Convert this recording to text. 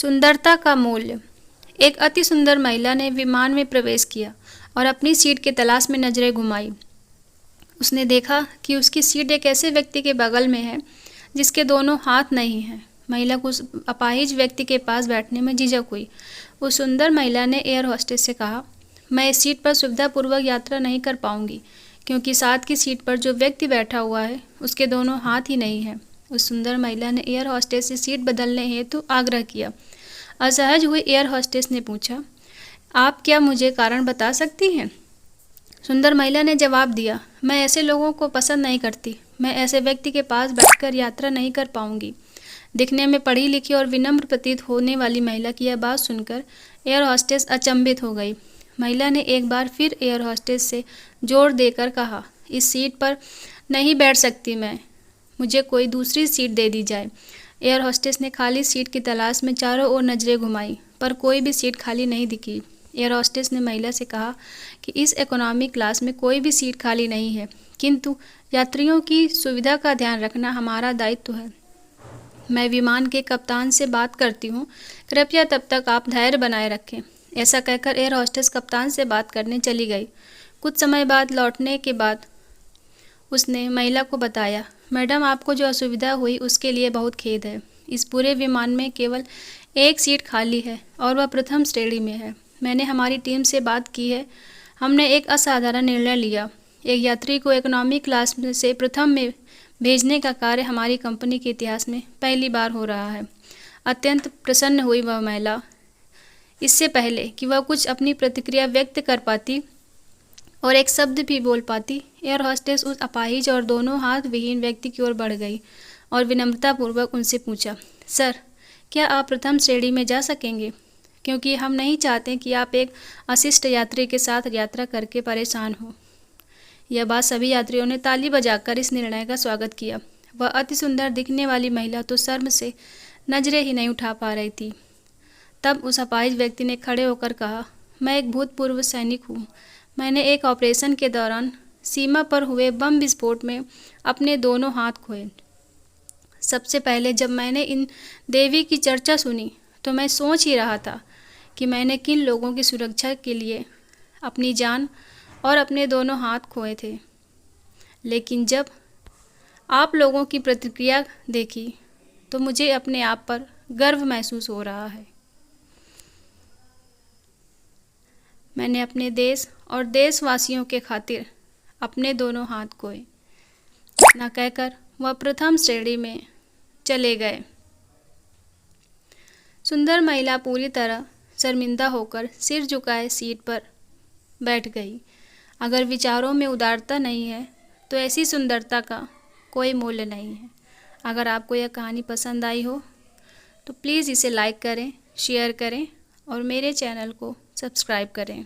सुंदरता का मूल्य। एक अति सुंदर महिला ने विमान में प्रवेश किया और अपनी सीट की तलाश में नजरें घुमाई। उसने देखा कि उसकी सीट एक ऐसे व्यक्ति के बगल में है जिसके दोनों हाथ नहीं हैं। महिला को उस अपाहिज व्यक्ति के पास बैठने में झिझक हुई। उस सुंदर महिला ने एयर होस्टेस से कहा, मैं इस सीट पर सुविधापूर्वक यात्रा नहीं कर पाऊंगी क्योंकि साथ की सीट पर जो व्यक्ति बैठा हुआ है उसके दोनों हाथ ही नहीं हैं। उस सुंदर महिला ने एयर होस्टेस से सीट बदलने हेतु आग्रह किया। असहज हुई एयर होस्टेस ने पूछा, आप क्या मुझे कारण बता सकती हैं? सुंदर महिला ने जवाब दिया, मैं ऐसे लोगों को पसंद नहीं करती। मैं ऐसे व्यक्ति के पास बैठकर यात्रा नहीं कर पाऊंगी। दिखने में पढ़ी लिखी और विनम्र प्रतीत होने वाली महिला की यह बात सुनकर एयर होस्टेस अचंभित हो गई। महिला ने एक बार फिर एयर होस्टेस से जोर देकर कहा, इस सीट पर नहीं बैठ सकती मैं, मुझे कोई दूसरी सीट दे दी जाए। एयर होस्टेस ने खाली सीट की तलाश में चारों ओर नजरें घुमाई पर कोई भी सीट खाली नहीं दिखी। एयर होस्टेस ने महिला से कहा कि इस इकोनॉमी क्लास में कोई भी सीट खाली नहीं है, किंतु यात्रियों की सुविधा का ध्यान रखना हमारा दायित्व है। मैं विमान के कप्तान से बात करती हूँ, कृपया तब तक आप धैर्य बनाए रखें। ऐसा कहकर एयर होस्टेस कप्तान से बात करने चली गई। कुछ समय बाद लौटने के बाद उसने महिला को बताया, मैडम आपको जो असुविधा हुई उसके लिए बहुत खेद है। इस पूरे विमान में केवल एक सीट खाली है और वह प्रथम श्रेणी में है। मैंने हमारी टीम से बात की है। हमने एक असाधारण निर्णय लिया। एक यात्री को इकोनॉमी क्लास में से प्रथम में भेजने का कार्य हमारी कंपनी के इतिहास में पहली बार हो रहा है। अत्यंत प्रसन्न हुई वह महिला। इससे पहले कि वह कुछ अपनी प्रतिक्रिया व्यक्त कर पाती और एक शब्द भी बोल पाती, एयर होस्टेस उस अपाहिज और दोनों हाथ विहीन व्यक्ति की ओर बढ़ गई और विनम्रतापूर्वक उनसे पूछा, सर, क्या आप प्रथम श्रेणी में जा सकेंगे? क्योंकि हम नहीं चाहते कि आप एक अशिष्ट यात्री के साथ यात्रा करके परेशान हो। यह बात सभी यात्रियों ने ताली बजाकर इस निर्णय का स्वागत किया। वह अति सुंदर दिखने वाली महिला तो शर्म से नजरें ही नहीं उठा पा रही थी। तब उस अपाहिज व्यक्ति ने खड़े होकर कहा, मैं एक भूतपूर्व सैनिक हूँ। मैंने एक ऑपरेशन के दौरान सीमा पर हुए बम विस्फोट में अपने दोनों हाथ खोए। सबसे पहले जब मैंने इन देवी की चर्चा सुनी तो मैं सोच ही रहा था कि मैंने किन लोगों की सुरक्षा के लिए अपनी जान और अपने दोनों हाथ खोए थे। लेकिन जब आप लोगों की प्रतिक्रिया देखी तो मुझे अपने आप पर गर्व महसूस हो रहा है। मैंने अपने देश और देशवासियों के खातिर अपने दोनों हाथ खोए। इतना कहकर वह प्रथम श्रेणी में चले गए। सुंदर महिला पूरी तरह शर्मिंदा होकर सिर झुकाए सीट पर बैठ गई। अगर विचारों में उदारता नहीं है तो ऐसी सुंदरता का कोई मूल्य नहीं है। अगर आपको यह कहानी पसंद आई हो तो प्लीज़ इसे लाइक करें, शेयर करें और मेरे चैनल को सब्सक्राइब करें।